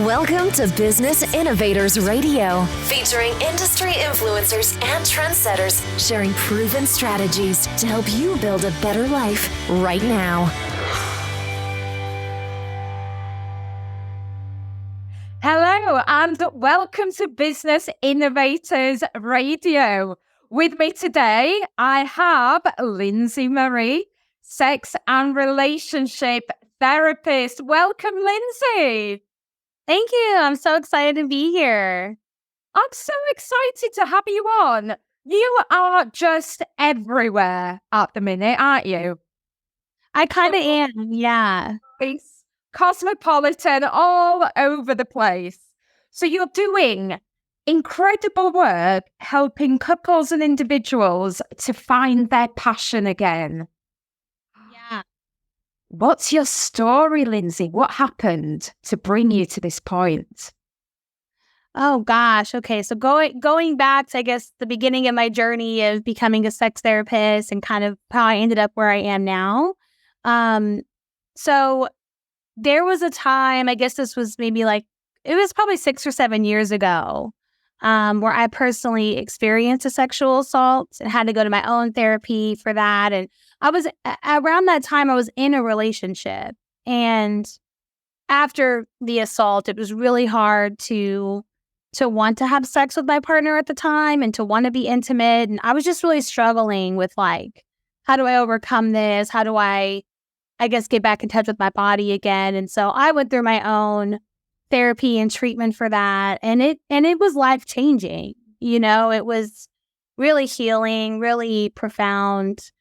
Welcome to Business Innovators Radio, featuring industry influencers and trendsetters sharing proven strategies to help you build a better life right now. Hello and welcome to Business Innovators Radio. With me today, I have Lyndsey Marie, sex and relationship therapist. Welcome, Lyndsey. Thank you. I'm so excited to be here. I'm so excited to have you on. You are just everywhere at the minute, aren't you? I kind of am, yeah. It's cosmopolitan, all over the place. So you're doing incredible work helping couples and individuals to find their passion again. Yeah. What's your story, Lyndsey? What happened to bring you to this point? Oh gosh. Okay. So going back to, I guess, the beginning of my journey of becoming a sex therapist and kind of how I ended up where I am now. So there was a time, I guess this was it was probably 6 or 7 years ago, where I personally experienced a sexual assault and had to go to my own therapy for that. And around that time, I was in a relationship. And after the assault, it was really hard to want to have sex with my partner at the time and to want to be intimate. And I was just really struggling with how do I overcome this? How do I guess, get back in touch with my body again? And so I went through my own therapy and treatment for that. And it was life-changing. It was really healing, really profound.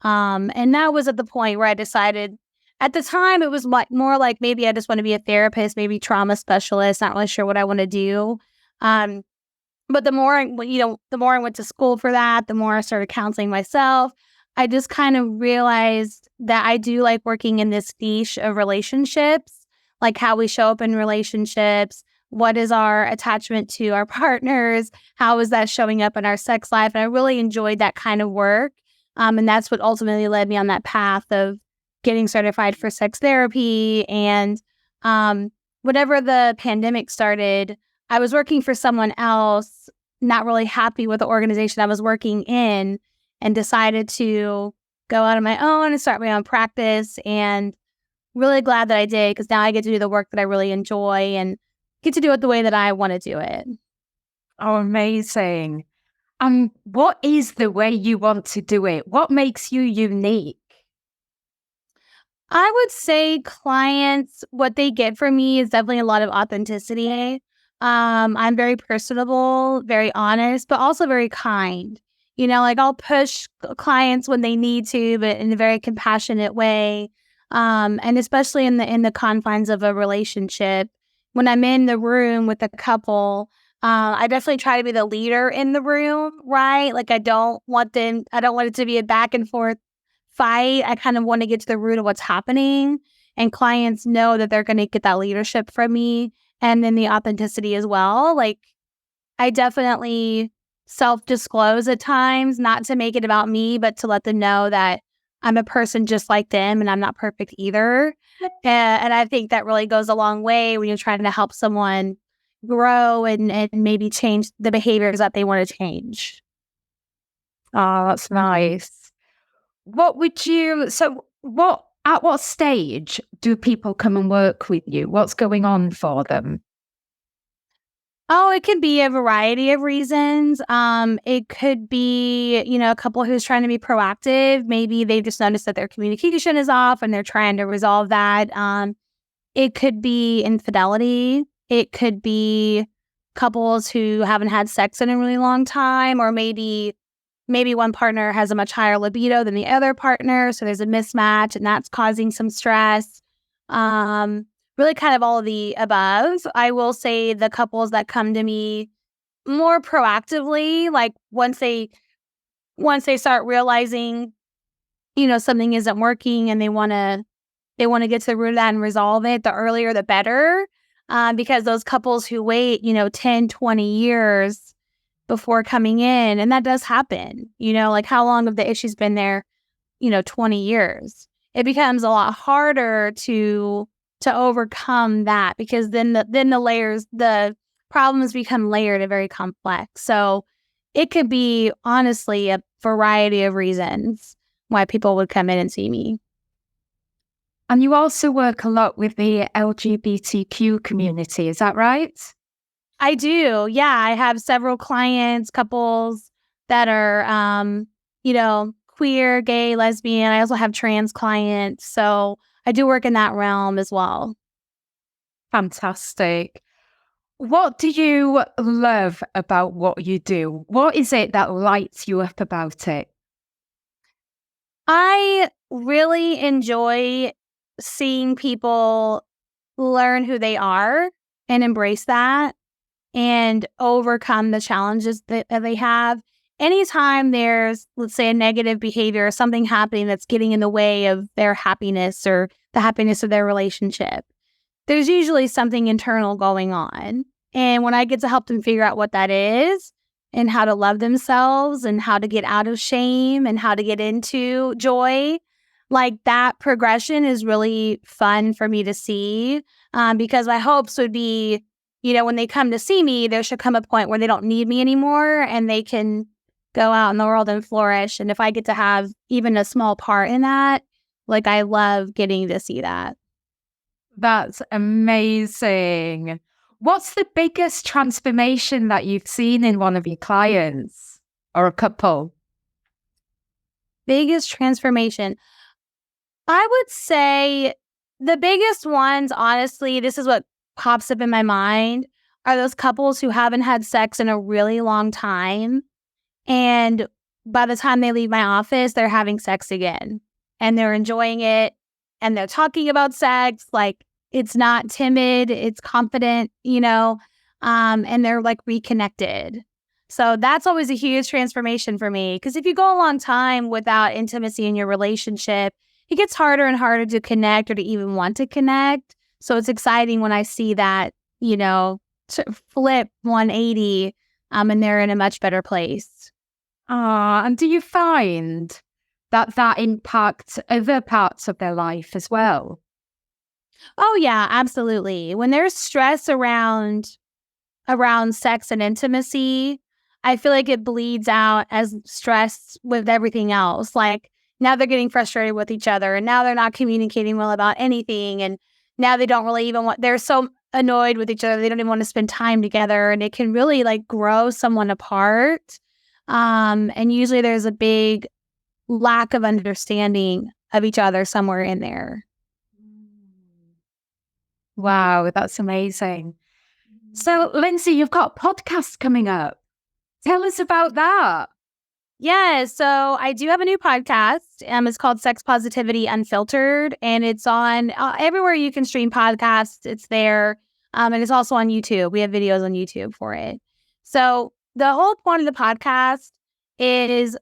And that was at the point where I decided, at the time, it was more like maybe I just want to be a therapist, maybe trauma specialist, not really sure what I want to do. But the more I went to school for that, the more I started counseling myself. I just kind of realized that I do like working in this niche of relationships, like how we show up in relationships. What is our attachment to our partners? How is that showing up in our sex life? And I really enjoyed that kind of work. And that's what ultimately led me on that path of getting certified for sex therapy. And whenever the pandemic started, I was working for someone else, not really happy with the organization I was working in, and decided to go out on my own and start my own practice. And really glad that I did, because now I get to do the work that I really enjoy and get to do it the way that I want to do it. Oh, amazing. What is the way you want to do it? What makes you unique? I would say clients, what they get from me is definitely a lot of authenticity. I'm very personable, very honest, but also very kind. I'll push clients when they need to, but in a very compassionate way. And especially in the confines of a relationship, when I'm in the room with a couple, I definitely try to be the leader in the room, right? I don't want it to be a back and forth fight. I kind of want to get to the root of what's happening, and clients know that they're going to get that leadership from me, and then the authenticity as well. I definitely self-disclose at times, not to make it about me, but to let them know that I'm a person just like them and I'm not perfect either. And I think that really goes a long way when you're trying to help someone grow and maybe change the behaviors that they want to change. Oh, that's nice. At what stage do people come and work with you? What's going on for them? Oh, it could be a variety of reasons. It could be, a couple who's trying to be proactive. Maybe they've just noticed that their communication is off and they're trying to resolve that. It could be infidelity. It could be couples who haven't had sex in a really long time, or maybe one partner has a much higher libido than the other partner, so there's a mismatch and that's causing some stress. Really kind of all of the above. I will say the couples that come to me more proactively, once they start realizing, something isn't working and they want to get to the root of that and resolve it, the earlier the better. Because those couples who wait, 10, 20 years before coming in, and that does happen, how long have the issues been there? 20 years. It becomes a lot harder to to overcome that, because then the problems become layered and very complex. So it could be honestly a variety of reasons why people would come in and see me. And you also work a lot with the LGBTQ community, is that right? I do. Yeah, I have several clients, couples that are, queer, gay, lesbian. I also have trans clients. So I do work in that realm as well. Fantastic. What do you love about what you do? What is it that lights you up about it? I really enjoy seeing people learn who they are and embrace that and overcome the challenges that they have. Anytime there's, let's say, a negative behavior or something happening that's getting in the way of their happiness or the happiness of their relationship, there's usually something internal going on. And when I get to help them figure out what that is and how to love themselves and how to get out of shame and how to get into joy, like that progression is really fun for me to see, because my hopes would be, when they come to see me, there should come a point where they don't need me anymore and they can go out in the world and flourish. And if I get to have even a small part in that, like I love getting to see that. That's amazing. What's the biggest transformation that you've seen in one of your clients or a couple? Biggest transformation. I would say the biggest ones, honestly, this is what pops up in my mind, are those couples who haven't had sex in a really long time. And by the time they leave my office, they're having sex again and they're enjoying it and they're talking about sex. Like it's not timid, it's confident, and they're like reconnected. So that's always a huge transformation for me, because if you go a long time without intimacy in your relationship, it gets harder and harder to connect or to even want to connect. So it's exciting when I see that, to flip 180 and they're in a much better place. And do you find that impacts other parts of their life as well? Oh, yeah, absolutely. When there's stress around sex and intimacy, I feel like it bleeds out as stress with everything else. Like now they're getting frustrated with each other and now they're not communicating well about anything. And now they don't really even they're so annoyed with each other. They don't even want to spend time together, and it can really like grow someone apart. And usually there's a big lack of understanding of each other somewhere in there. Wow, that's amazing. So, Lyndsey, you've got a podcast coming up. Tell us about that. Yeah, so I do have a new podcast. It's called Sex Positivity Unfiltered, and it's on everywhere you can stream podcasts. It's there, and it's also on YouTube. We have videos on YouTube for it. So the whole point of the podcast is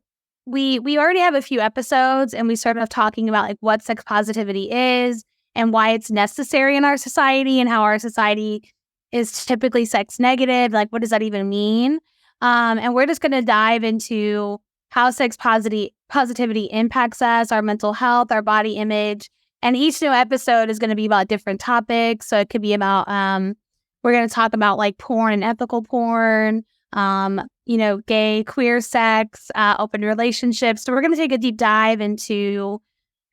we already have a few episodes, and we started off talking about like what sex positivity is and why it's necessary in our society and how our society is typically sex negative. Like, what does that even mean? And we're just going to dive into how sex positivity impacts us, our mental health, our body image. And each new episode is going to be about different topics. So it could be about, we're going to talk about like porn and ethical porn, gay, queer sex, open relationships. So we're going to take a deep dive into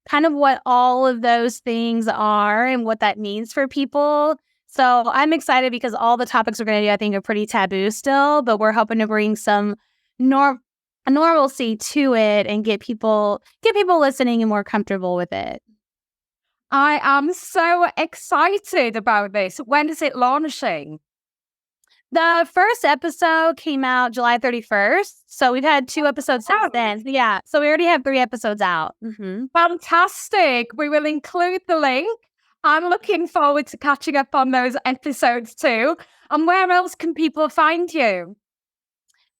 kind of what all of those things are and what that means for people. So I'm excited because all the topics we're going to do, I think, are pretty taboo still, but we're hoping to bring some normalcy to it and get people listening and more comfortable with it. I am so excited about this. When is it launching? The first episode came out July 31st. So we've had 2 episodes since then. Yeah. So we already have 3 episodes out. Mm-hmm. Fantastic. We will include the link. I'm looking forward to catching up on those episodes too. And where else can people find you?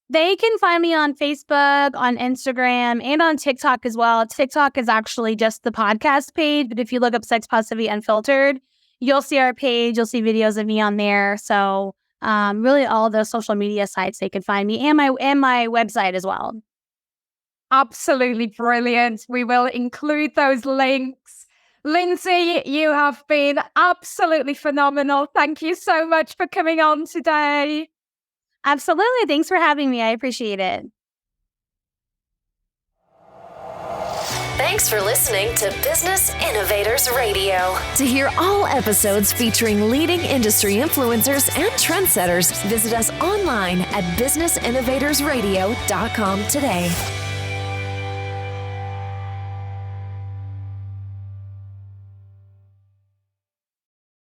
They can find me on Facebook, on Instagram, and on TikTok as well. TikTok is actually just the podcast page, but if you look up Sex Positivity Unfiltered, you'll see our page. You'll see videos of me on there. So really all those social media sites they can find me, and my website as well. Absolutely brilliant. We will include those links. Lyndsey, you have been absolutely phenomenal. Thank you so much for coming on today. Absolutely. Thanks for having me. I appreciate it. Thanks for listening to Business Innovators Radio. To hear all episodes featuring leading industry influencers and trendsetters, visit us online at businessinnovatorsradio.com today.